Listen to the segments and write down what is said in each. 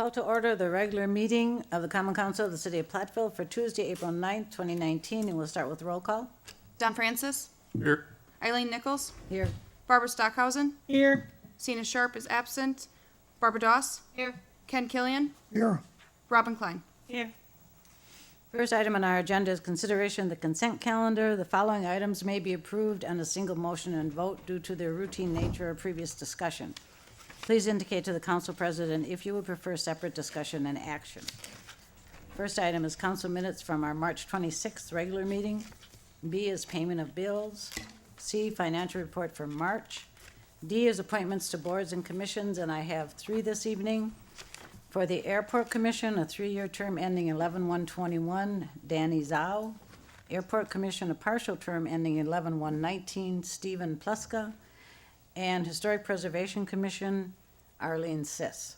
Call to order the regular meeting of the Common Council of the City of Platteville for Tuesday, April 9th, 2019, and we'll start with roll call. Don Francis. Here. Eileen Nichols. Here. Barbara Stockhausen. Here. Sina Sharp is absent. Barbara Doss. Here. Ken Killian. Here. Robin Klein. Here. First item on our agenda is consideration of the consent calendar. The following items may be approved on a single motion and vote due to their routine nature or previous discussion. Please indicate to the council president if you would prefer separate discussion and action. First item is council minutes from our March 26th regular meeting. B is payment of bills. C, financial report for March. D is appointments to boards and commissions, and I have 3 this evening. For the Airport Commission, a 3-year term ending 11/1/21, Danny Zhao. Airport Commission, a partial term ending 11/1/19, Stephen Pluska. And Historic Preservation Commission, Arlene Siss.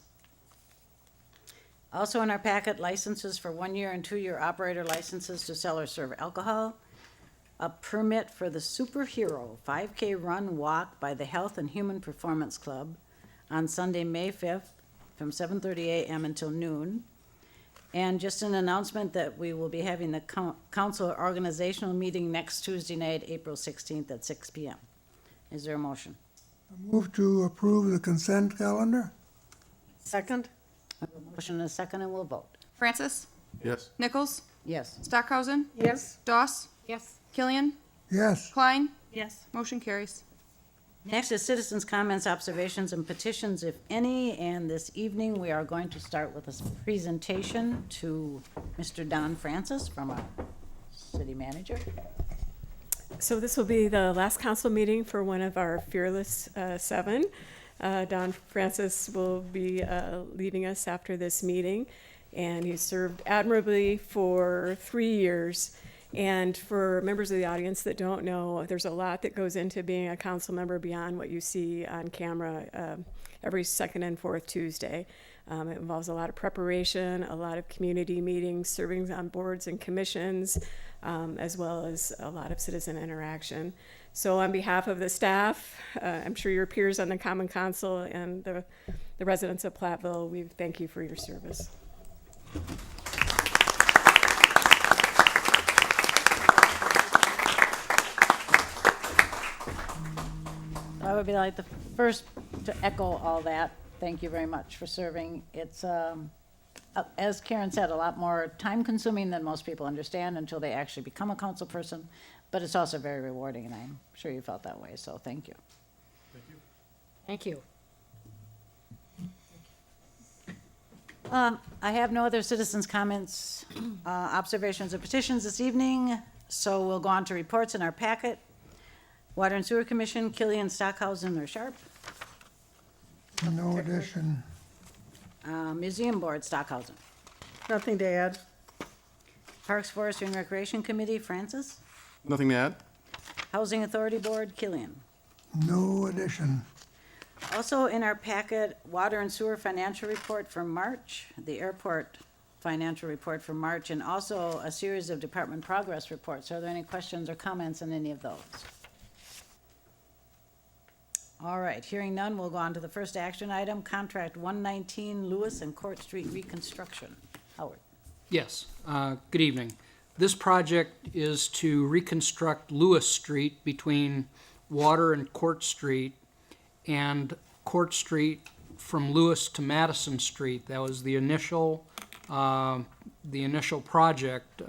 Also in our packet, licenses for 1-year and 2-year operator licenses to sell or serve alcohol. A permit for the Superhero 5K Run Walk by the Health and Human Performance Club on Sunday, May 5th, from 7:30 a.m. until noon. And just an announcement that we will be having the council organizational meeting next Tuesday night, April 16th at 6 p.m. Is there a motion? Move to approve the consent calendar? Second. A motion and a second, and we'll vote. Francis. Yes. Nichols. Yes. Stockhausen. Yes. Doss. Yes. Killian. Yes. Klein. Yes. Motion carries. Next is citizens' comments, observations, and petitions, if any, and this evening we are going to start with a presentation to Mr. Don Francis from our city manager. So this will be the last council meeting for one of our Fearless 7. Don Francis will be leaving us after this meeting, and he served admirably for 3 years. And for members of the audience that don't know, there's a lot that goes into being a council member beyond what you see on camera every second and fourth Tuesday. It involves a lot of preparation, a lot of community meetings, serving on boards and commissions, as well as a lot of citizen interaction. So on behalf of the staff, I'm sure your peers on the Common Council and the residents of Platteville, we thank you for your service. I would be like the first to echo all that. Thank you very much for serving. It's, as Karen said, a lot more time-consuming than most people understand until they actually become a council person, but it's also very rewarding, and I'm sure you felt that way, so thank you. Thank you. I have no other citizens' comments, observations, or petitions this evening, so we'll go on to reports in our packet. Water and Sewer Commission, Killian, Stockhausen, or Sharp. No addition. Museum Board, Stockhausen. Nothing to add. Parks, Forestry, and Recreation Committee, Francis. Nothing to add? Housing Authority Board, Killian. No addition. Also in our packet, Water and Sewer Financial Report for March, the Airport Financial Report for March, and also a series of Department Progress Reports. Are there any questions or comments on any of those? All right, hearing none, we'll go on to the first action item, Contract 119 Lewis and Court Street Reconstruction. Howard. Yes, good evening. This project is to reconstruct Lewis Street between Water and Court Street and Court Street from Lewis to Madison Street. That was the initial project.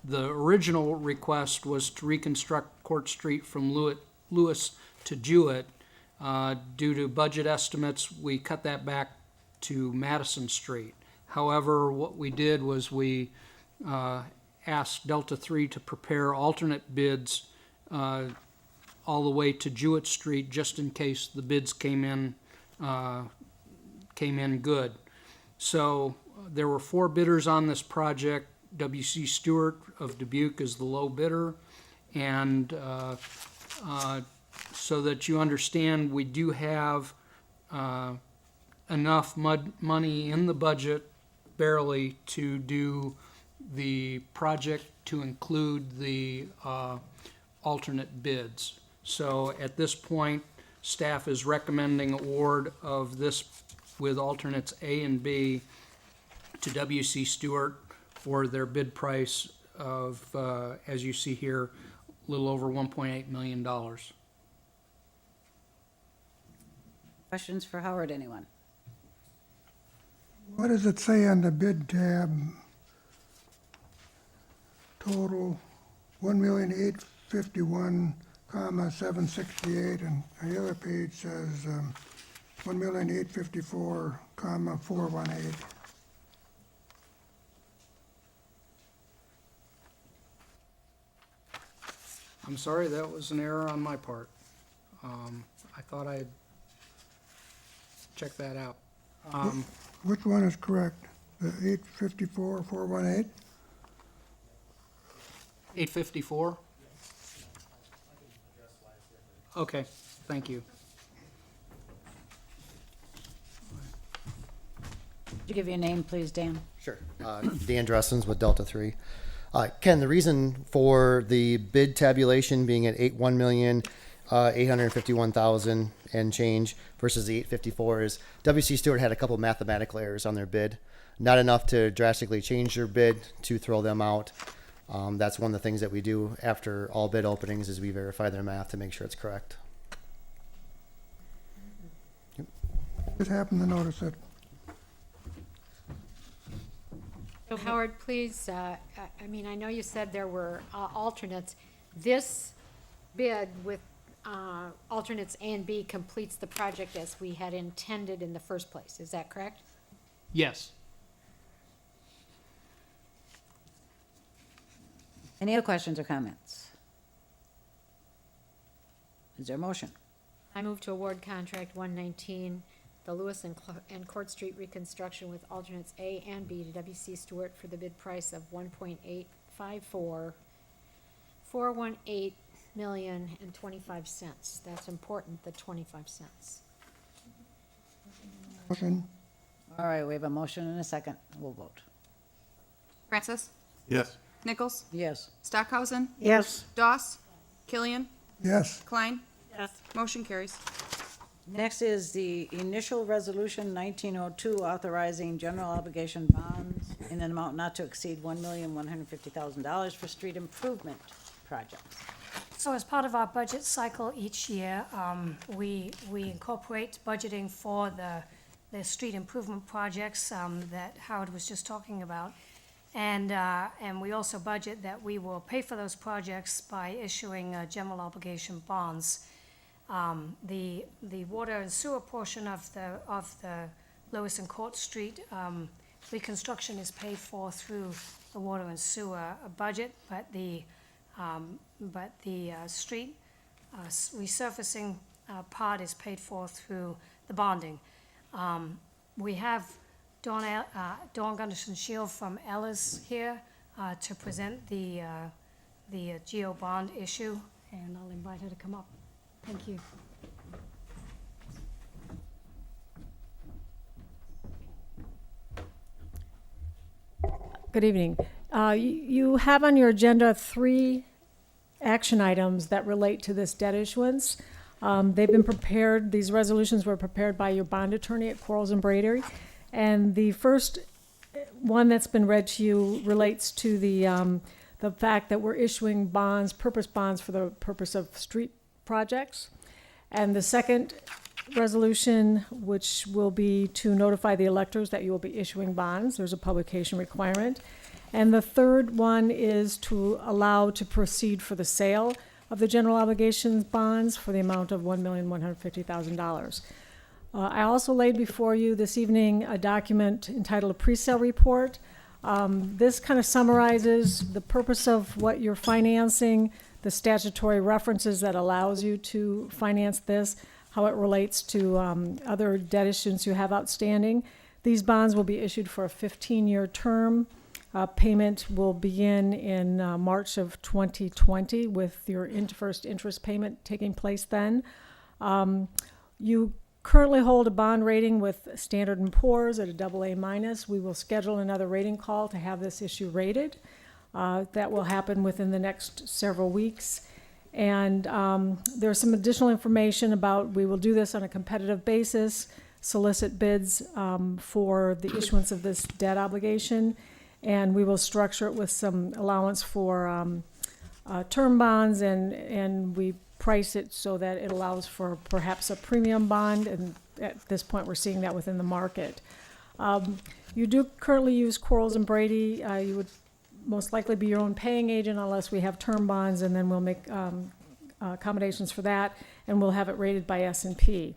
The original request was to reconstruct Court Street from Lewis to Jewett. Due to budget estimates, we cut that back to Madison Street. However, what we did was we asked Delta 3 to prepare alternate bids all the way to Jewett Street, just in case the bids came in good. So there were 4 bidders on this project. W.C. Stewart of Dubuque is the low bidder, and so that you understand, we do have enough money in the budget barely to do the project to include the alternate bids. So at this point, staff is recommending award of this with alternates A and B to W.C. Stewart for their bid price of, as you see here, a little over $1.8 million. Questions for Howard, anyone? What does it say on the bid tab? Total, 1,851,768, and the other page says, 1,854,418. I'm sorry, that was an error on my part. I thought I had checked that out. Which one is correct? The 854,418? 854? Okay, thank you. Could you give your name, please, Dan? Sure. Dan Dressens with Delta 3. Ken, the reason for the bid tabulation being at 1,851,000 and change versus the 854 is W.C. Stewart had a couple mathematical errors on their bid. Not enough to drastically change their bid to throw them out. That's one of the things that we do after all bid openings is we verify their math to make sure it's correct. Just happened to notice it. So Howard, please, I mean, I know you said there were alternates. This bid with alternates A and B completes the project as we had intended in the first place. Is that correct? Yes. Any other questions or comments? Is there a motion? I move to award contract 119, the Lewis and Court Street reconstruction with alternates A and B to W.C. Stewart for the bid price of $1.854,418,025. That's important, the 25 cents. Motion, All right, we have a motion and a second. We'll vote. Francis. Yes. Nichols. Yes. Stockhausen. yes. Doss. Killian. Yes. Klein. Yes. Motion carries. Next is the initial resolution 1902 authorizing general obligation bonds in an amount not to exceed $1,150,000 for street improvement projects. So as part of our budget cycle each year, we incorporate budgeting for the street improvement projects that Howard was just talking about. And we also budget that we will pay for those projects by issuing general obligation bonds. The water and sewer portion of the Lewis and Court Street reconstruction is paid for through the water and sewer budget, but the street resurfacing part is paid for through the bonding. We have Dawn Gunderson Shield from Ellis here to present the GO bond issue, and I'll invite her to come up. Thank you. Good evening. You have on your agenda 3 action items that relate to this debt issuance. They've been prepared, these resolutions were prepared by your bond attorney at Quarles and Brady. And the first one that's been read to you relates to the fact that we're issuing bonds, purpose bonds for the purpose of street projects. And the second resolution, which will be to notify the electors that you will be issuing bonds. There's a publication requirement. And the third one is to allow to proceed for the sale of the general obligations bonds for the amount of $1,150,000. I also laid before you this evening a document entitled a pre-sale report. This kind of summarizes the purpose of what you're financing, the statutory references that allows you to finance this, how it relates to other debt issuance you have outstanding. These bonds will be issued for a 15-year term. Payment will begin in March of 2020 with your first interest payment taking place then. You currently hold a bond rating with Standard & Poor's at a AA-. We will schedule another rating call to have this issue rated. That will happen within the next several weeks. And there's some additional information about, we will do this on a competitive basis. solicit bids for the issuance of this debt obligation, and we will structure it with some allowance for term bonds, and we price it so that it allows for perhaps a premium bond, and at this point, we're seeing that within the market. You do currently use Quarles and Brady. You would most likely be your own paying agent unless we have term bonds, and then we'll make accommodations for that, and we'll have it rated by S&P.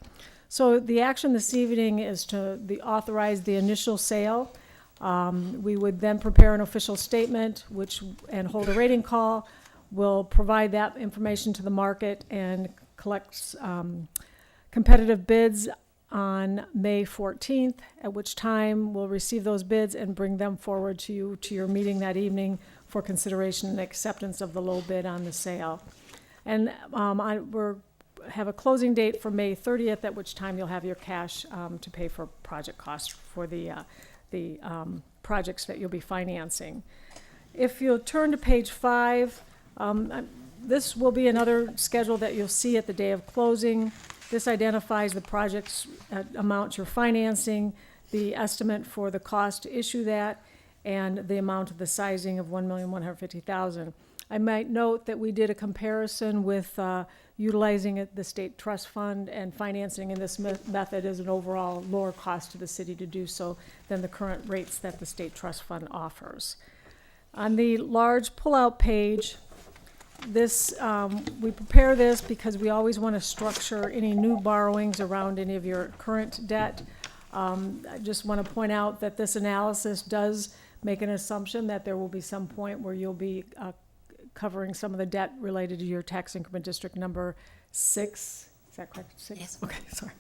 So the action this evening is to authorize the initial sale. We would then prepare an official statement and hold a rating call. We'll provide that information to the market and collect competitive bids on May 14th, at which time we'll receive those bids and bring them forward to you, to your meeting that evening for consideration and acceptance of the low bid on the sale. And we're have a closing date for May 30th, at which time you'll have your cash to pay for project costs for the projects that you'll be financing. If you'll turn to page 5, this will be another schedule that you'll see at the day of closing. This identifies the project's amount you're financing, the estimate for the cost to issue that, and the amount of the sizing of $1,150,000. I might note that we did a comparison with utilizing the state trust fund, and financing in this method is an overall lower cost to the city to do so than the current rates that the state trust fund offers. On the large pullout page, this we prepare this because we always want to structure any new borrowings around any of your current debt. I just want to point out that this analysis does make an assumption that there will be some point where you'll be covering some of the debt related to your tax increment district number 6. Is that correct? 6? Yes. Okay, sorry.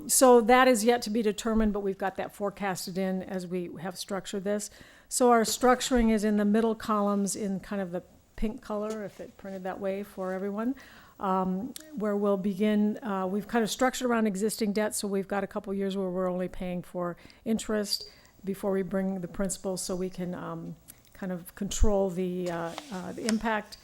So that is yet to be determined, but we've got that forecasted in as we have structured this. So our structuring is in the middle columns in kind of the pink color, if it printed that way for everyone, where we'll begin. We've kind of structured around existing debt, so we've got a couple years where we're only paying for interest before we bring the principal, so we can kind of control the impact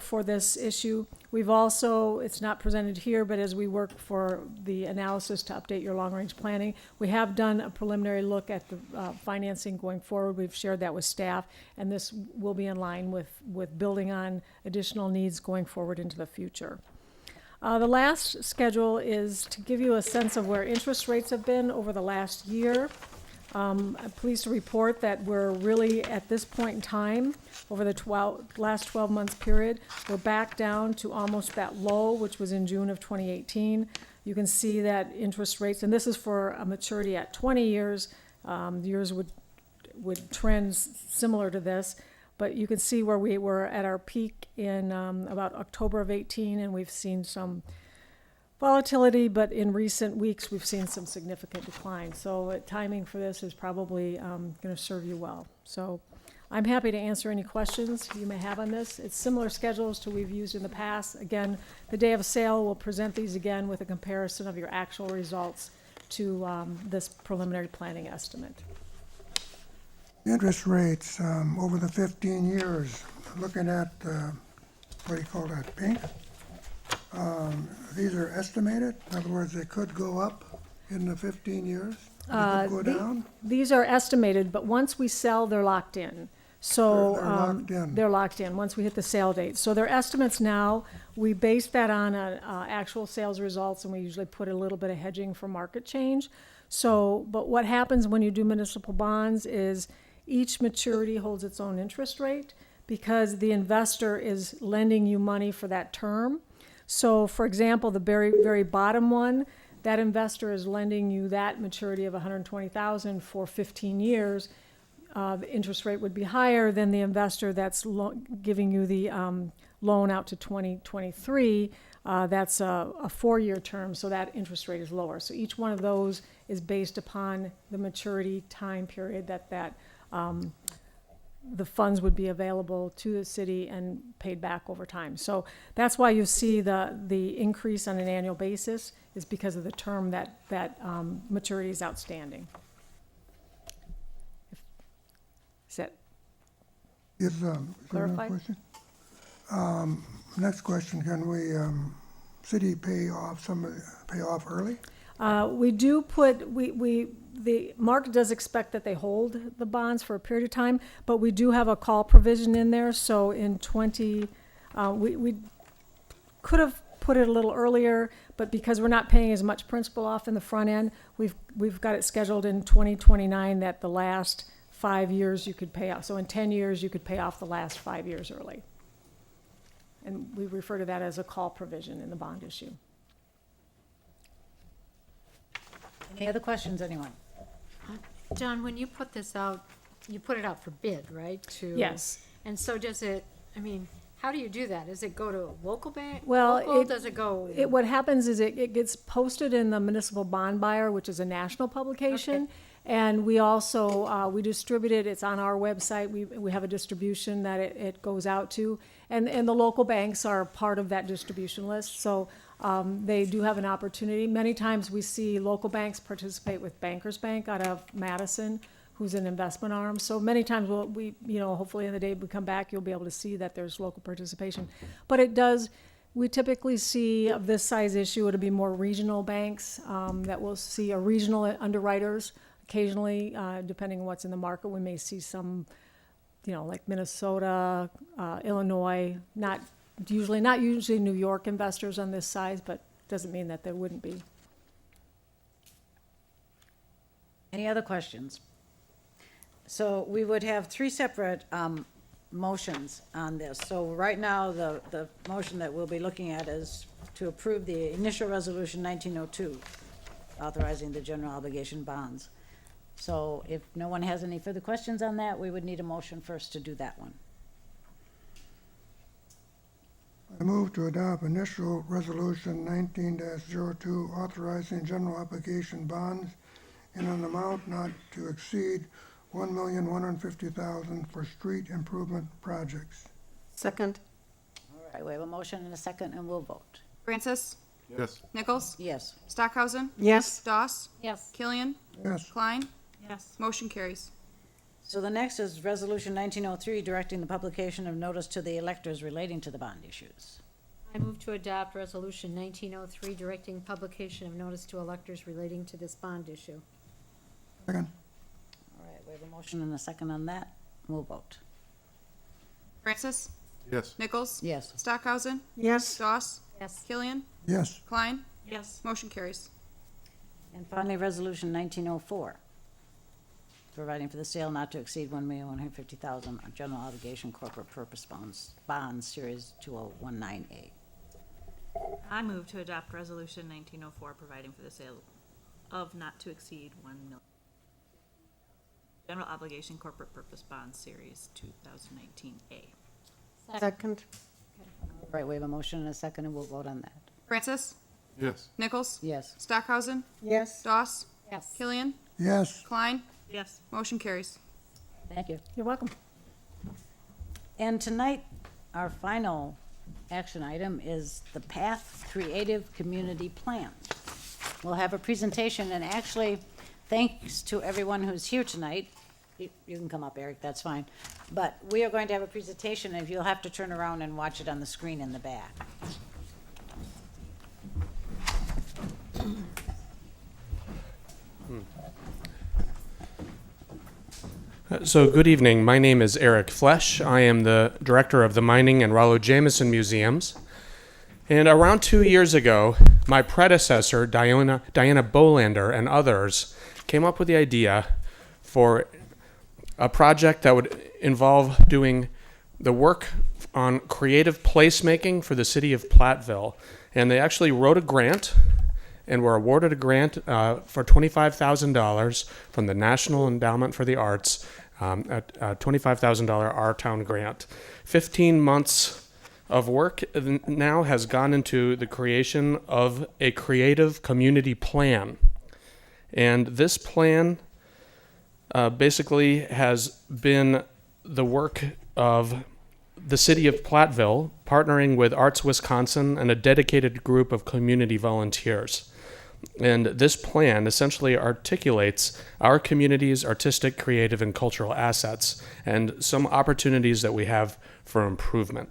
for this issue. We've also, it's not presented here, but as we work for the analysis to update your long-range planning, we have done a preliminary look at the financing going forward. We've shared that with staff, and this will be in line with building on additional needs going forward into the future. The last schedule is to give you a sense of where interest rates have been over the last year. I'm pleased to report that we're really, at this point in time, over the last 12 months period, we're back down to almost that low, which was in June of 2018. You can see that interest rates, and this is for a maturity at 20 years. Yours would trend similar to this, but you can see where we were at our peak in about October of 18, and we've seen some volatility, but in recent weeks, we've seen some significant decline. So timing for this is probably going to serve you well. So I'm happy to answer any questions you may have on this. It's similar schedules to we've used in the past. Again, the day of sale, we'll present these again with a comparison of your actual results to this preliminary planning estimate. Interest rates over the 15 years, looking at, what do you call that, pink? These are estimated? In other words, they could go up in the 15 years? They could go down? These are estimated, but once we sell, they're locked in. So They're locked in. They're locked in once we hit the sale date. So they're estimates now. We base that on actual sales results, and we usually put a little bit of hedging for market change. So, but what happens when you do municipal bonds is each maturity holds its own interest rate because the investor is lending you money for that term. So, for example, the very, very bottom one, that investor is lending you that maturity of $120,000 for 15 years. The interest rate would be higher than the investor that's giving you the loan out to 2023. That's a 4-year term, so that interest rate is lower. So each one of those is based upon the maturity time period that the funds would be available to the city and paid back over time. So that's why you see the increase on an annual basis is because of the term that maturity is outstanding. Is that Is there another clarified? question? Next question, can we, city pay off early? We do put, the market does expect that they hold the bonds for a period of time, but we do have a call provision in there, so in we could have put it a little earlier, but because we're not paying as much principal off in the front end, we've got it scheduled in 2029 that the last 5 years you could pay off. So in 10 years, you could pay off the last 5 years early. And we refer to that as a call provision in the bond issue. Any other questions, anyone? John, when you put this out, you put it out for bid, right? Yes. And so does it, I mean, how do you do that? Does it go to a local bank? Well, Local? Does it go? What happens is it gets posted in the Municipal Bond Buyer, which is a national publication. Okay. And we also, we distribute it, it's on our website, we have a distribution that it goes out to. And the local banks are part of that distribution list, so they do have an opportunity. Many times we see local banks participate with Bankers Bank out of Madison, who's an investment arm. So many times hopefully in the day we come back, you'll be able to see that there's local participation. But we typically see of this size issue, it'll be more regional banks that will see a regional underwriters. Occasionally, depending on what's in the market, we may see some, like Minnesota, Illinois, not usually New York investors on this size, but doesn't mean that there wouldn't be. Any other questions? So we would have three separate motions on this. So right now, the motion that we'll be looking at is to approve the initial resolution 1902, authorizing the general obligation bonds. So if no one has any further questions on that, we would need a motion first to do that one. I move to adopt initial resolution 19-02, authorizing general obligation bonds in an amount not to exceed $1,150,000 for street improvement projects. Second. All right, we have a motion and a second, and we'll vote. Francis. Yes. Nichols. Yes. Stockhausen. Yes. Doss. Yes. Killian. Yes. Klein. Yes. Motion carries. So the next is Resolution 1903, directing the publication of notice to the electors relating to the bond issues. I move to adopt Resolution 1903, directing publication of notice to electors relating to this bond issue. Second. All right, we have a motion and a second on that. We'll vote. Francis. Yes. Nichols. Yes. Stockhausen. Yes. Doss. Yes. Killian. Yes. Klein. Yes. Motion carries. And finally, Resolution 1904, providing for the sale not to exceed $1,150,000 on general obligation corporate purpose bonds, Series 2019A. I move to adopt Resolution 1904, providing for the sale of not to exceed 1 million general obligation corporate purpose bonds, Series 2019A. Second. All right, we have a motion and a second, and we'll vote on that. Francis. Yes. Nichols. Yes. Stockhausen. Yes. Doss. Yes. Killian. Yes. Klein. Yes. Motion carries. Thank you. You're welcome. And tonight, our final action item is the PATH Creative Community Plan. We'll have a presentation, and actually, thanks to everyone who's here tonight. You can come up, Eric, that's fine. But we are going to have a presentation, and you'll have to turn around and watch it on the screen in the back. So good evening. My name is Eric Flesch. I am the director of the Mining and Rollo Jameson Museums. And around 2 years ago, my predecessor, Diana Bolander, and others came up with the idea for a project that would involve doing the work on creative placemaking for the city of Platteville. And they actually wrote a grant and were awarded a grant for $25,000 from the National Endowment for the Arts, a $25,000 Our Town grant. 15 months of work now has gone into the creation of a creative community plan. And this plan basically has been the work of the city of Platteville partnering with Arts Wisconsin and a dedicated group of community volunteers. And this plan essentially articulates our community's artistic, creative, and cultural assets and some opportunities that we have for improvement.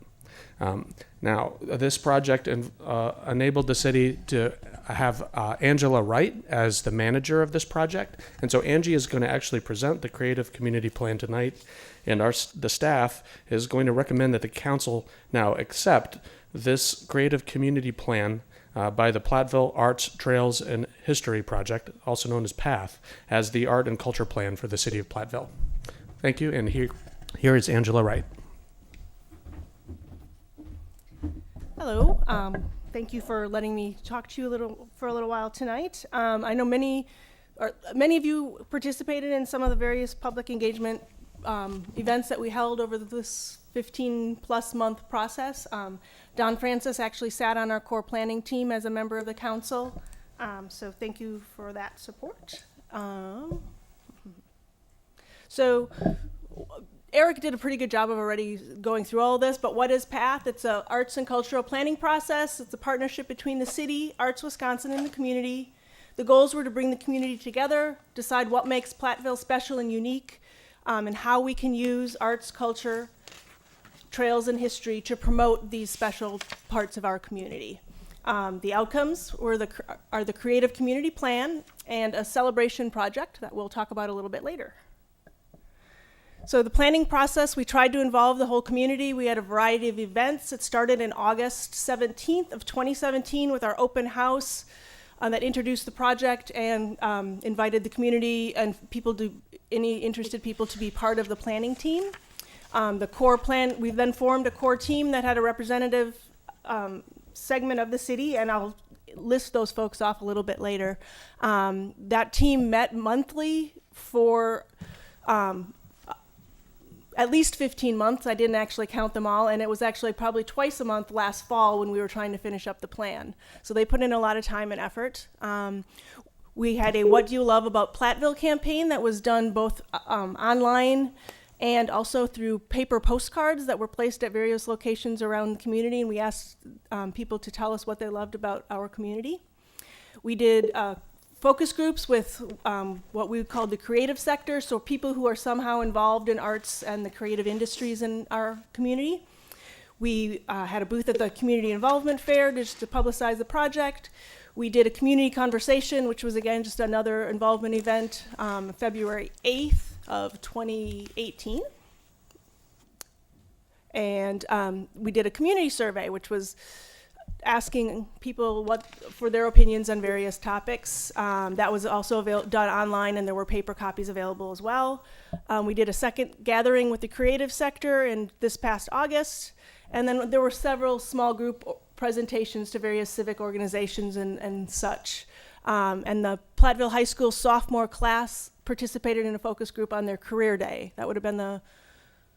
Now, this project enabled the city to have Angela Wright as the manager of this project. And so Angie is going to actually present the creative community plan tonight, and the staff is going to recommend that the council now accept this creative community plan by the Platteville Arts, Trails, and History Project, also known as PATH, as the art and culture plan for the city of Platteville. Thank you, and here is Angela Wright. Hello. Thank you for letting me talk to you for a little while tonight. I know many of you participated in some of the various public engagement events that we held over this 15-plus month process. Don Francis actually sat on our core planning team as a member of the council, so thank you for that support. So Eric did a pretty good job of already going through all of this, but what is PATH? It's an arts and cultural planning process. It's a partnership between the city, Arts Wisconsin, and the community. The goals were to bring the community together, decide what makes Platteville special and unique, and how we can use arts, culture, trails, and history to promote these special parts of our community. The outcomes are the creative community plan and a celebration project that we'll talk about a little bit later. So the planning process, we tried to involve the whole community. We had a variety of events. It started in August 17th of 2017 with our open house that introduced the project and invited the community and any interested people to be part of the planning team. The core plan, we then formed a core team that had a representative segment of the city, and I'll list those folks off a little bit later. That team met monthly for at least 15 months. I didn't actually count them all, and it was actually probably twice a month last fall when we were trying to finish up the plan. So they put in a lot of time and effort. We had a What Do You Love About Platteville campaign that was done both online and also through paper postcards that were placed at various locations around the community, and we asked people to tell us what they loved about our community. We did focus groups with what we called the creative sector, so people who are somehow involved in arts and the creative industries in our community. We had a booth at the Community Involvement Fair just to publicize the project. We did a community conversation, which was again just another involvement event, February 8th of 2018. And we did a community survey, which was asking people for their opinions on various topics. That was also done online, and there were paper copies available as well. We did a second gathering with the creative sector in this past August, and then there were several small group presentations to various civic organizations and such. And the Platteville High School sophomore class participated in a focus group on their career day. That would have been the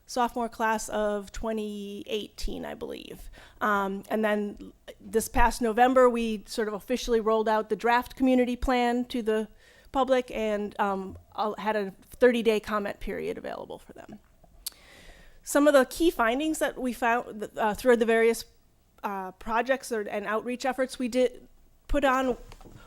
sophomore class of 2018, I believe. And then this past November, we sort of officially rolled out the draft community plan to the public and had a 30-day comment period available for them. Some of the key findings that we found through the various projects and outreach efforts we did put on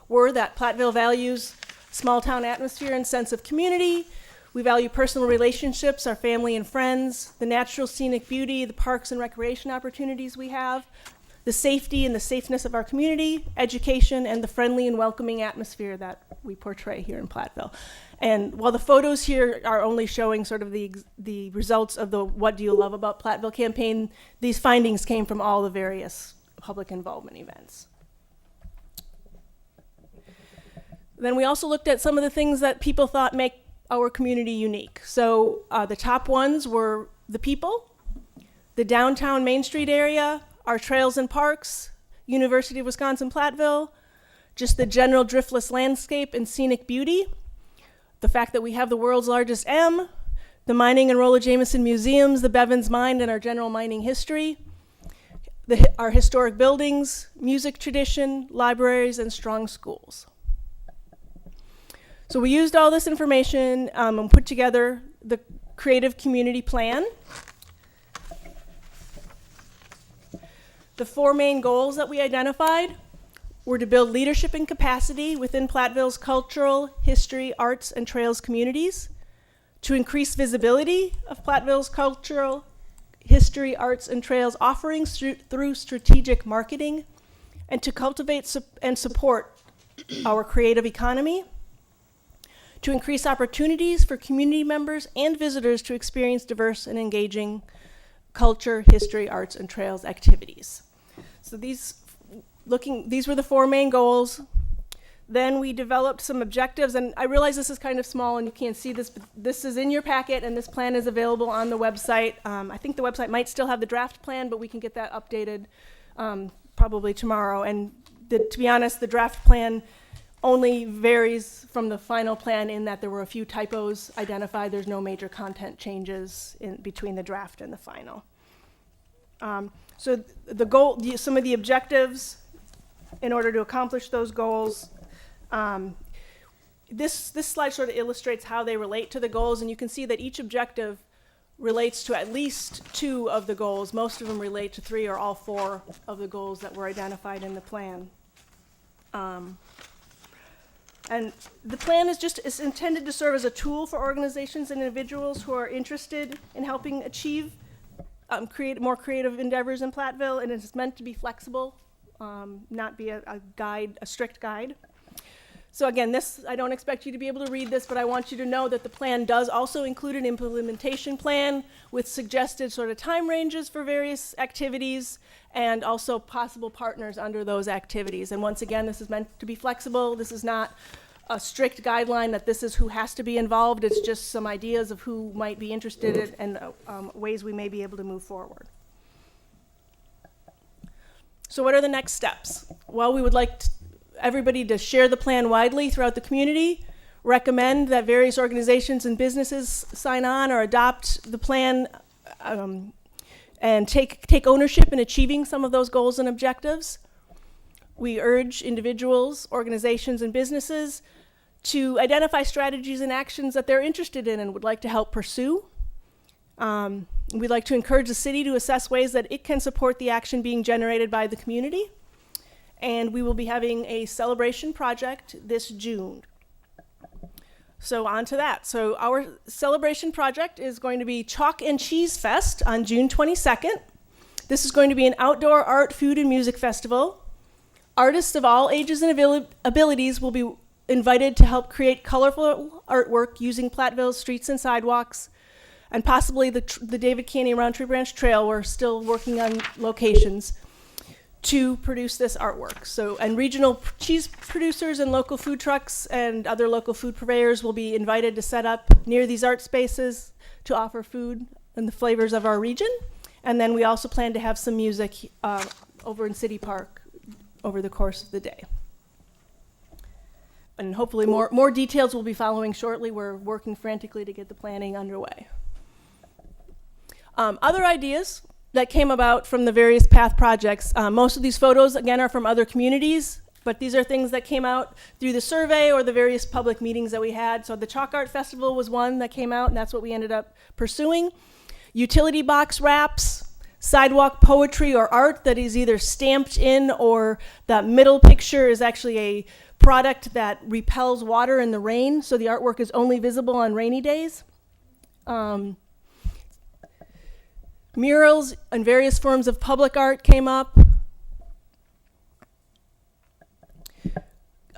were that Platteville values small town atmosphere and sense of community. We value personal relationships, our family and friends, the natural scenic beauty, the parks and recreation opportunities we have, the safety and the safeness of our community, education, and the friendly and welcoming atmosphere that we portray here in Platteville. And while the photos here are only showing sort of the results of the What Do You Love About Platteville campaign, these findings came from all the various public involvement events. Then we also looked at some of the things that people thought make our community unique. So the top ones were the people, the downtown Main Street area, our trails and parks, University of Wisconsin-Platteville, just the general driftless landscape and scenic beauty, the fact that we have the world's largest M, the Mining and Rolla Jameson Museums, the Bevins Mine, and our general mining history, our historic buildings, music tradition, libraries, and strong schools. So we used all this information and put together the creative community plan. The 4 main goals that we identified were to build leadership and capacity within Platteville's cultural, history, arts, and trails communities, to increase visibility of Platteville's cultural, history, arts, and trails offerings through strategic marketing, and to cultivate and support our creative economy, to increase opportunities for community members and visitors to experience diverse and engaging culture, history, arts, and trails activities. So these were the 4 main goals. Then we developed some objectives, and I realize this is kind of small and you can't see this, but this is in your packet and this plan is available on the website. I think the website might still have the draft plan, but we can get that updated probably tomorrow. And to be honest, the draft plan only varies from the final plan in that there were a few typos identified. There's no major content changes in between the draft and the final. So the goal, some of the objectives in order to accomplish those goals. This slide sort of illustrates how they relate to the goals, and you can see that each objective relates to at least 2 of the goals. Most of them relate to 3 or all 4 of the goals that were identified in the plan. And the plan is intended to serve as a tool for organizations and individuals who are interested in helping achieve more creative endeavors in Platteville, and it's meant to be flexible, not be a strict guide. So again, I don't expect you to be able to read this, but I want you to know that the plan does also include an implementation plan with suggested sort of time ranges for various activities and also possible partners under those activities. And once again, this is meant to be flexible. This is not a strict guideline that this is who has to be involved. It's just some ideas of who might be interested and ways we may be able to move forward. So what are the next steps? Well, we would like everybody to share the plan widely throughout the community, recommend that various organizations and businesses sign on or adopt the plan, and take ownership in achieving some of those goals and objectives. We urge individuals, organizations, and businesses to identify strategies and actions that they're interested in and would like to help pursue. We'd like to encourage the city to assess ways that it can support the action being generated by the community. And we will be having a celebration project this June. So on to that. So our celebration project is going to be Chalk and Cheese Fest on June 22nd. This is going to be an outdoor art, food, and music festival. Artists of all ages and abilities will be invited to help create colorful artwork using Platteville's streets and sidewalks, and possibly the David Caney Roundtree Branch Trail. We're still working on locations to produce this artwork. So, and regional cheese producers and local food trucks and other local food purveyors will be invited to set up near these art spaces to offer food and the flavors of our region. And then we also plan to have some music over in City Park over the course of the day. And hopefully more details will be following shortly. We're working frantically to get the planning underway. Other ideas that came about from the various PATH projects. Most of these photos, again, are from other communities, but these are things that came out through the survey or the various public meetings that we had. So the Chalk Art Festival was one that came out, and that's what we ended up pursuing. Utility box wraps, sidewalk poetry or art that is either stamped in, or that middle picture is actually a product that repels water in the rain, so the artwork is only visible on rainy days. Murals and various forms of public art came up.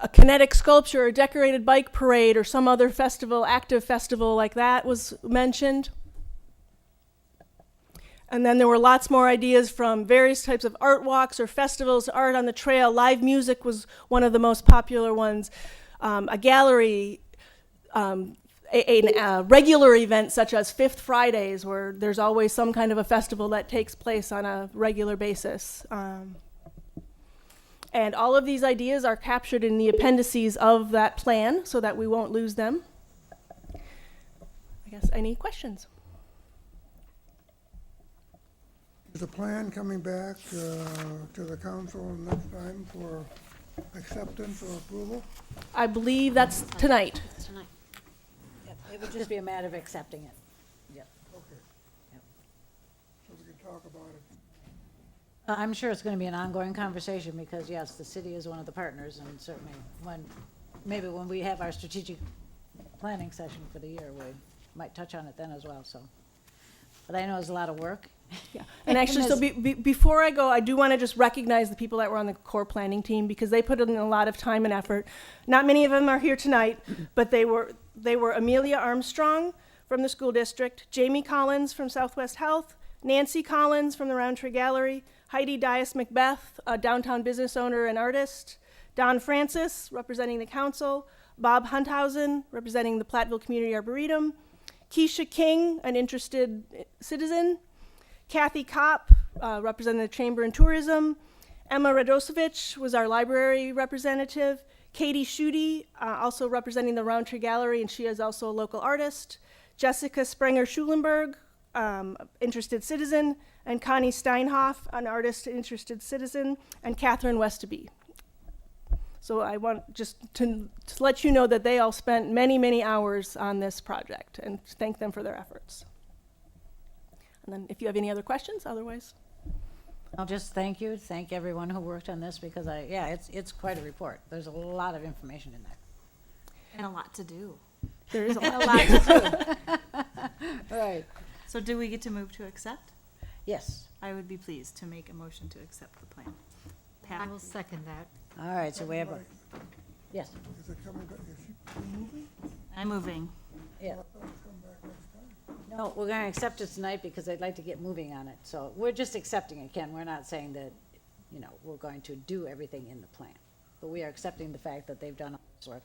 A kinetic sculpture, a decorated bike parade, or some other festival, active festival like that was mentioned. And then there were lots more ideas from various types of art walks or festivals, art on the trail. Live music was one of the most popular ones. A gallery, a regular event such as Fifth Fridays, where there's always some kind of a festival that takes place on a regular basis. And all of these ideas are captured in the appendices of that plan so that we won't lose them. I guess, any questions? Is the plan coming back to the council next time for acceptance or approval? I believe that's tonight. It's tonight. Yep, it would just be a matter of accepting it. Yep. Okay. Yep. So we can talk about it. I'm sure it's going to be an ongoing conversation because, yes, the city is one of the partners, and certainly maybe when we have our strategic planning session for the year, we might touch on it then as well, so. but I know it's a lot of work. Yeah, and actually, so before I go, I do want to just recognize the people that were on the core planning team because they put in a lot of time and effort. Not many of them are here tonight, but they were Amelia Armstrong from the school district, Jamie Collins from Southwest Health, Nancy Collins from the Roundtree Gallery, Heidi Dias Macbeth, a downtown business owner and artist, Don Francis, representing the council, Bob Hunthausen, representing the Platteville Community Arboretum, Keisha King, an interested citizen, Kathy Kopp, representing the Chamber and Tourism. Emma Radosevich was our library representative. Katie Schutte, also representing the Roundtree Gallery, and she is also a local artist. Jessica Sprenger-Schulenberg, interested citizen. And Connie Steinhoff, an artist, interested citizen. And Catherine Westaby. So I want just to let you know that they all spent many, many hours on this project and thank them for their efforts. And then if you have any other questions, otherwise. I'll just thank everyone who worked on this because it's quite a report. There's a lot of information in there. And a lot to do. There is a lot. A lot to do. Right. So do we get to move to accept? Yes. I would be pleased to make a motion to accept the plan. I Pat? will second that. All right, so we have a, yes, Is it coming back, is she moving? I'm moving. yeah. Come back next time. No, we're gonna accept it tonight because I'd like to get moving on it. So we're just accepting it, Ken. We're not saying that, we're going to do everything in the plan. But we are accepting the fact that they've done all this work,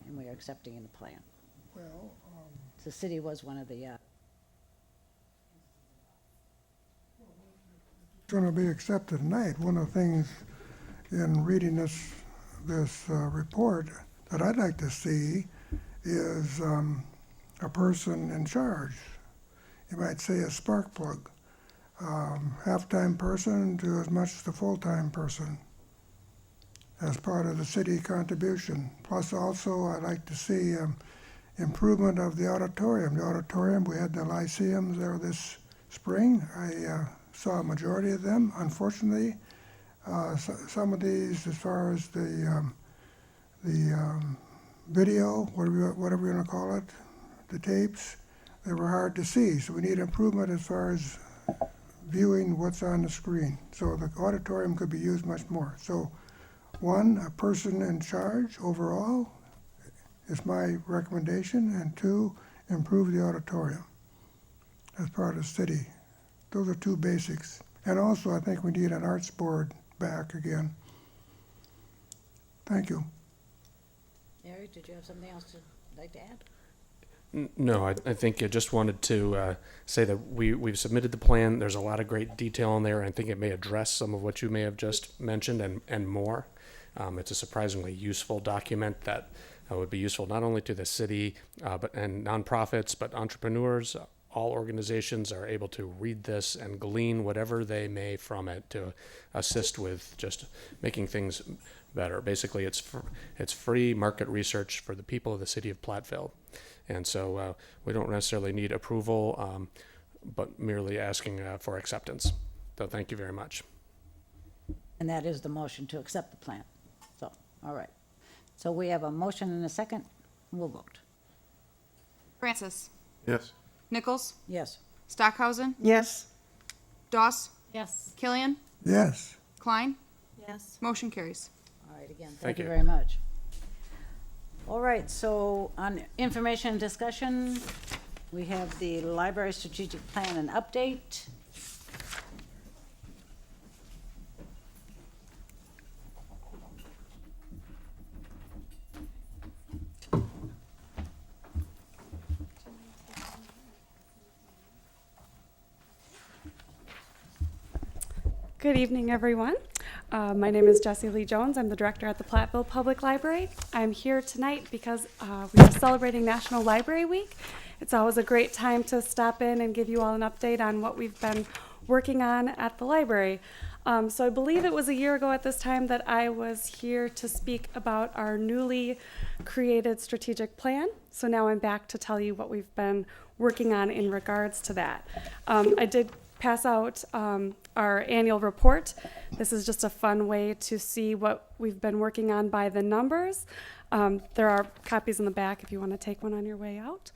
and we are accepting in the plan. Well, The city was one of the, it's going to be accepted tonight. One of the things in reading this report that I'd like to see is a person in charge. You might say a spark plug, half-time person to as much as the full-time person as part of the city contribution. Plus also I'd like to see improvement of the auditorium. The auditorium, we had the lyceums there this spring. I saw a majority of them. Unfortunately, some of these, as far as the video, whatever you want to call it, the tapes, they were hard to see. So we need improvement as far as viewing what's on the screen. So the auditorium could be used much more. So one, a person in charge overall is my recommendation, and two, improve the auditorium as part of the city. Those are two basics. And also, I think we need an arts board back again. Thank you. Eric, did you have something else to like to add? No, I think I just wanted to say that we've submitted the plan. There's a lot of great detail in there. I think it may address some of what you may have just mentioned and more. It's a surprisingly useful document that would be useful not only to the city and nonprofits, but entrepreneurs. All organizations are able to read this and glean whatever they may from it to assist with just making things better. Basically, it's free market research for the people of the city of Platteville. And so we don't necessarily need approval, but merely asking for acceptance. So thank you very much. And that is the motion to accept the plan. So, all right. So we have a motion and a second. We'll vote. Francis. Yes. Nichols. Yes. Stockhausen. Yes. Doss. Yes. Killian. Yes. Klein. Yes. Motion carries. All right, again, Thank thank you you. very much. All right, so on information and discussion, we have the library strategic plan and update. Good evening, everyone. My name is Jessie Lee Jones. I'm the director at the Platteville Public Library. I'm here tonight because we are celebrating National Library Week. It's always a great time to stop in and give you all an update on what we've been working on at the library. So I believe it was a year ago at this time that I was here to speak about our newly created strategic plan. So now I'm back to tell you what we've been working on in regards to that. I did pass out our annual report. This is just a fun way to see what we've been working on by the numbers. There are copies in the back if you want to take one on your way out.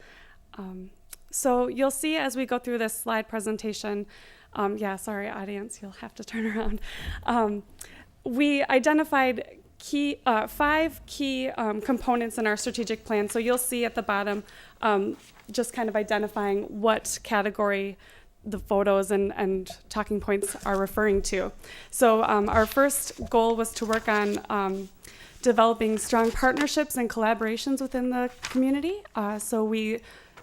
So you'll see as we go through this slide presentation, sorry, audience, you'll have to turn around. We identified five key components in our strategic plan. So you'll see at the bottom just kind of identifying what category the photos and talking points are referring to. So our first goal was to work on developing strong partnerships and collaborations within the community. So we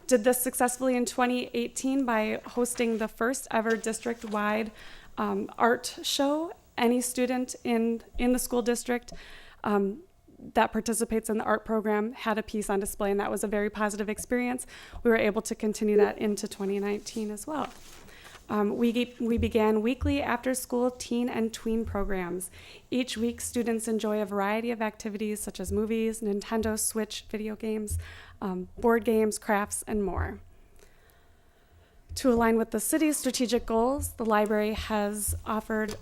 did this successfully in 2018 by hosting the first ever district-wide art show. Any student in the school district that participates in the art program had a piece on display, and that was a very positive experience. We were able to continue that into 2019 as well. We began weekly after-school teen and tween programs. Each week, students enjoy a variety of activities such as movies, Nintendo Switch video games, board games, crafts, and more. To align with the city's strategic goals, the library has offered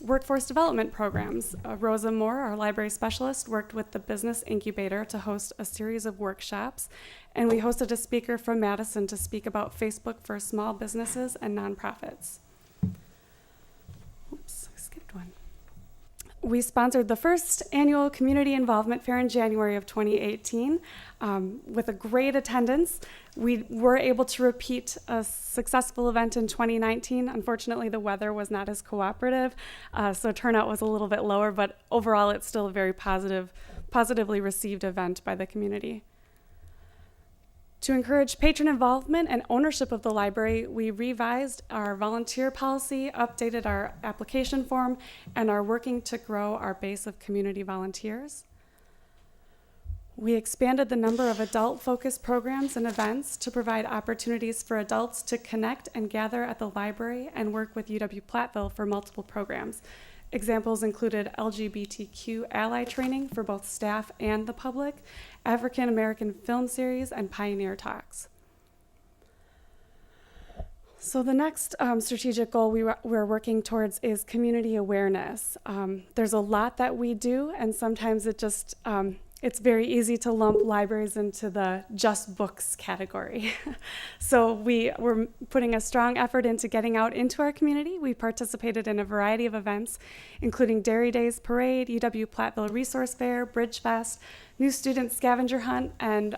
workforce development programs. Rosa Moore, our library specialist, worked with the Business Incubator to host a series of workshops, and we hosted a speaker from Madison to speak about Facebook for small businesses and nonprofits. Oops, I skipped one. We sponsored the first annual Community Involvement Fair in January of 2018 with a great attendance. We were able to repeat a successful event in 2019. Unfortunately, the weather was not as cooperative, so turnout was a little bit lower, but overall it's still a very positively received event by the community. To encourage patron involvement and ownership of the library, we revised our volunteer policy, updated our application form, and are working to grow our base of community volunteers. We expanded the number of adult-focused programs and events to provide opportunities for adults to connect and gather at the library and work with UW-Platteville for multiple programs. Examples included LGBTQ ally training for both staff and the public, African American film series, and pioneer talks. So the next strategic goal we're working towards is community awareness. There's a lot that we do, and sometimes it's very easy to lump libraries into the just books category. So we're putting a strong effort into getting out into our community. We participated in a variety of events, including Dairy Days Parade, UW-Platteville Resource Fair, Bridge Fest, New Student Scavenger Hunt, and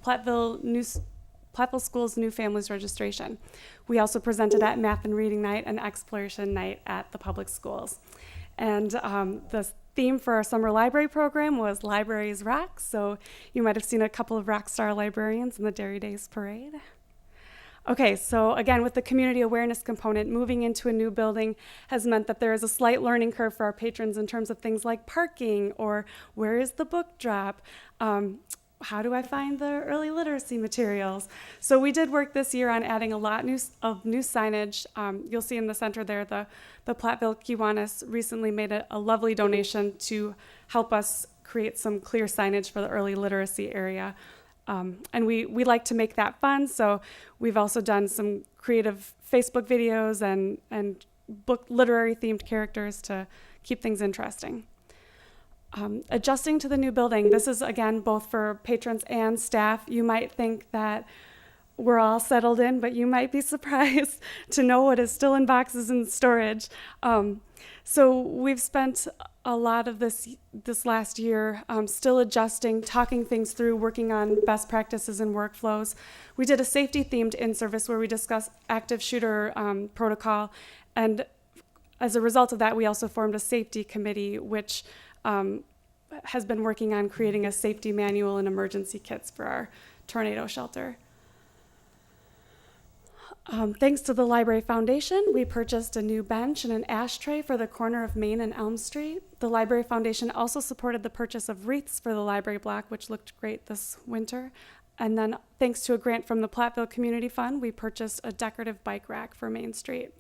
Platteville School's New Families Registration. We also presented at Math and Reading Night and Exploration Night at the public schools. And the theme for our summer library program was Libraries Rock, so you might have seen a couple of rock star librarians in the Dairy Days Parade. Okay, so again, with the community awareness component, moving into a new building has meant that there is a slight learning curve for our patrons in terms of things like parking or where is the book drop. How do I find the early literacy materials? So we did work this year on adding a lot of new signage. You'll see in the center there, the Platteville Kiwanis recently made a lovely donation to help us create some clear signage for the early literacy area. And we like to make that fun, so we've also done some creative Facebook videos and book literary themed characters to keep things interesting. Adjusting to the new building, this is again both for patrons and staff. You might think that we're all settled in, but you might be surprised to know what is still in boxes in storage. So we've spent a lot of this last year still adjusting, talking things through, working on best practices and workflows. We did a safety-themed in-service where we discussed active shooter protocol, and as a result of that, we also formed a safety committee, which has been working on creating a safety manual and emergency kits for our tornado shelter. Thanks to the Library Foundation, we purchased a new bench and an ashtray for the corner of Main and Elm Street. The Library Foundation also supported the purchase of wreaths for the library block, which looked great this winter. And then, thanks to a grant from the Platteville Community Fund, we purchased a decorative bike rack for Main Street.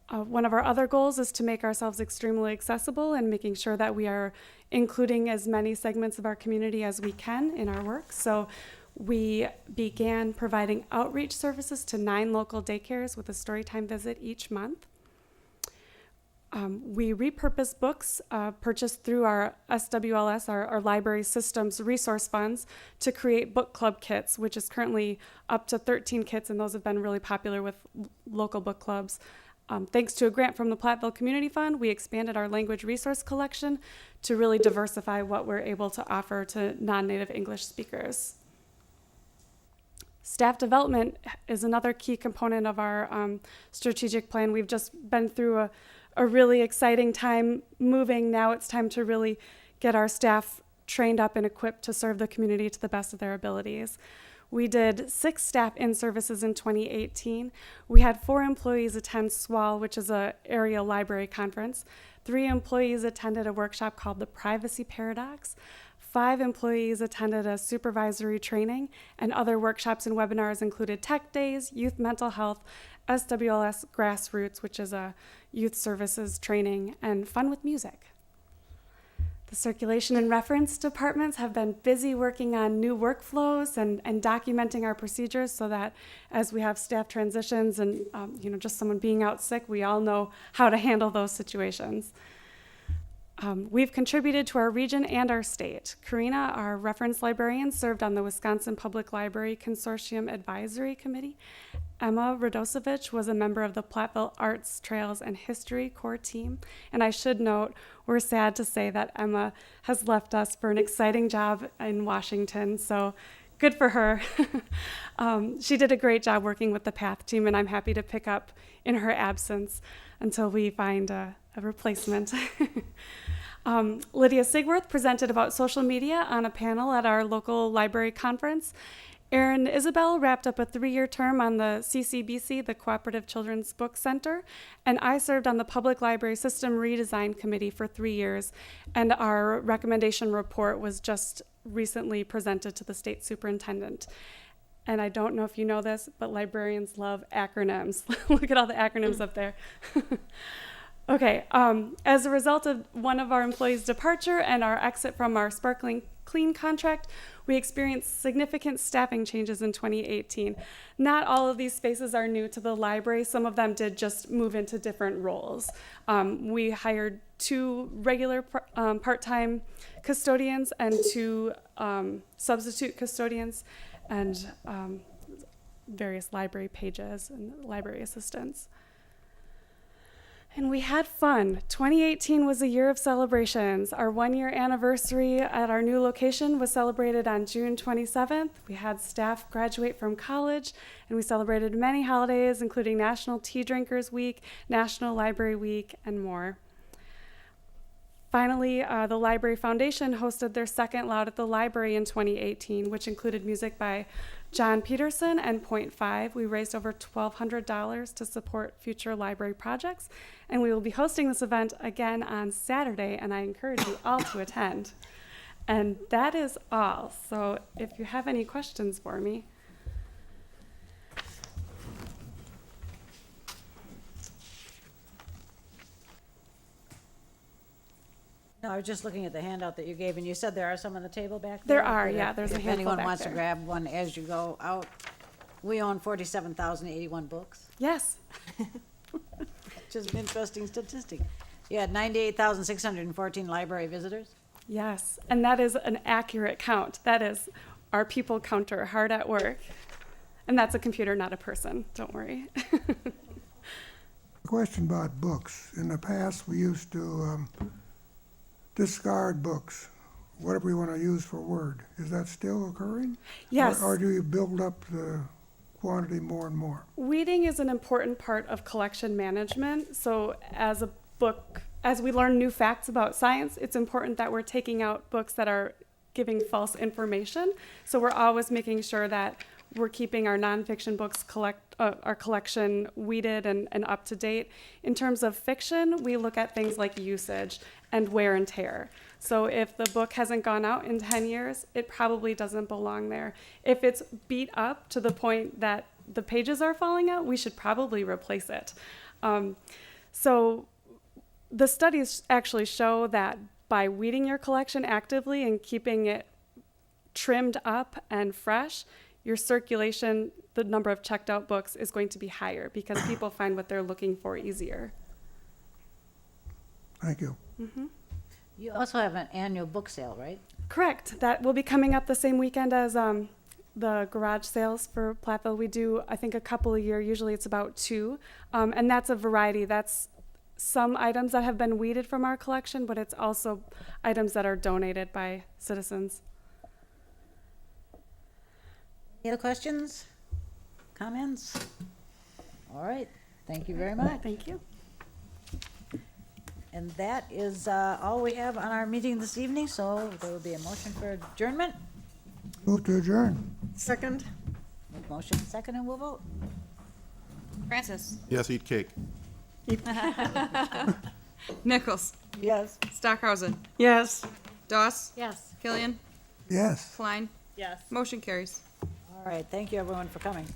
One of our other goals is to make ourselves extremely accessible and making sure that we are including as many segments of our community as we can in our work. So we began providing outreach services to 9 local daycares with a storytime visit each month. We repurpose books purchased through our SWLS, our library systems resource funds, to create book club kits, which is currently up to 13 kits, and those have been really popular with local book clubs. Thanks to a grant from the Platteville Community Fund, we expanded our language resource collection to really diversify what we're able to offer to non-native English speakers. Staff development is another key component of our strategic plan. We've just been through a really exciting time moving. Now it's time to really get our staff trained up and equipped to serve the community to the best of their abilities. We did 6 staff in-services in 2018. We had 4 employees attend SWAL, which is an area library conference. 3 employees attended a workshop called the Privacy Paradox. 5 employees attended a supervisory training, and other workshops and webinars included Tech Days, Youth Mental Health, SWLS Grassroots, which is a youth services training, and Fun with Music. The circulation and reference departments have been busy working on new workflows and documenting our procedures so that as we have staff transitions and just someone being out sick, we all know how to handle those situations. We've contributed to our region and our state. Karina, our reference librarian, served on the Wisconsin Public Library Consortium Advisory Committee. Emma Radosevich was a member of the Platteville Arts, Trails, and History Core team. And I should note, we're sad to say that Emma has left us for an exciting job in Washington, so good for her. She did a great job working with the PATH team, and I'm happy to pick up in her absence until we find a replacement. Lydia Sigworth presented about social media on a panel at our local library conference. Erin Isabel wrapped up a 3-year term on the CCBC, the Cooperative Children's Book Center, and I served on the Public Library System Redesign Committee for 3 years, and our recommendation report was just recently presented to the state superintendent. And I don't know if you know this, but librarians love acronyms. Look at all the acronyms up there. Okay, as a result of one of our employees' departure and our exit from our Sparkling Clean contract, we experienced significant staffing changes in 2018. Not all of these spaces are new to the library. Some of them did just move into different roles. We hired 2 regular part-time custodians and 2 substitute custodians and various library pages and library assistants. And we had fun. 2018 was a year of celebrations. Our 1-year anniversary at our new location was celebrated on June 27th. We had staff graduate from college, and we celebrated many holidays, including National Tea Drinkers Week, National Library Week, and more. Finally, the Library Foundation hosted their second Loud at the Library in 2018, which included music by John Peterson and Point 5. We raised over $1,200 to support future library projects, and we will be hosting this event again on Saturday, and I encourage you all to attend. And that is all. So if you have any questions for me. No, I was just looking at the handout that you gave, and you said there are some on the table back There there? are, yeah, there's a If handful anyone back wants to there. grab one as you go out, we own 47,081 books, Yes. which is an interesting statistic. You had 98,614 library visitors. Yes, and that is an accurate count. That is our people counter hard at work. And that's a computer, not a person. Don't worry. Question about books. In the past, we used to discard books, whatever you want to use for word. Is that still occurring? Yes. Or do you build up the quantity more and more? Weeding is an important part of collection management. So as we learn new facts about science, it's important that we're taking out books that are giving false information. So we're always making sure that we're keeping our nonfiction books our collection weeded and up to date. In terms of fiction, we look at things like usage and wear and tear. So if the book hasn't gone out in 10 years, it probably doesn't belong there. If it's beat up to the point that the pages are falling out, we should probably replace it. So the studies actually show that by weeding your collection actively and keeping it trimmed up and fresh, your circulation, the number of checked out books is going to be higher because people find what they're looking for easier. Thank you. You also have an annual book sale, right? Correct. That will be coming up the same weekend as the garage sales for Platteville. We do, I think, a couple a year. Usually it's about 2. And that's a variety. That's some items that have been weeded from our collection, but it's also items that are donated by citizens. Any other questions? Comments? All right, thank you very much. Thank you. And that is all we have on our meeting this evening, so there will be a motion for adjournment. Move to adjourn. Second. Motion second, and we'll vote. Francis. Yes, eat cake. Nichols. Yes. Stockhausen. Yes. Doss. Yes. Killian. Yes. Klein. Yes. Motion carries. All right, thank you everyone for coming.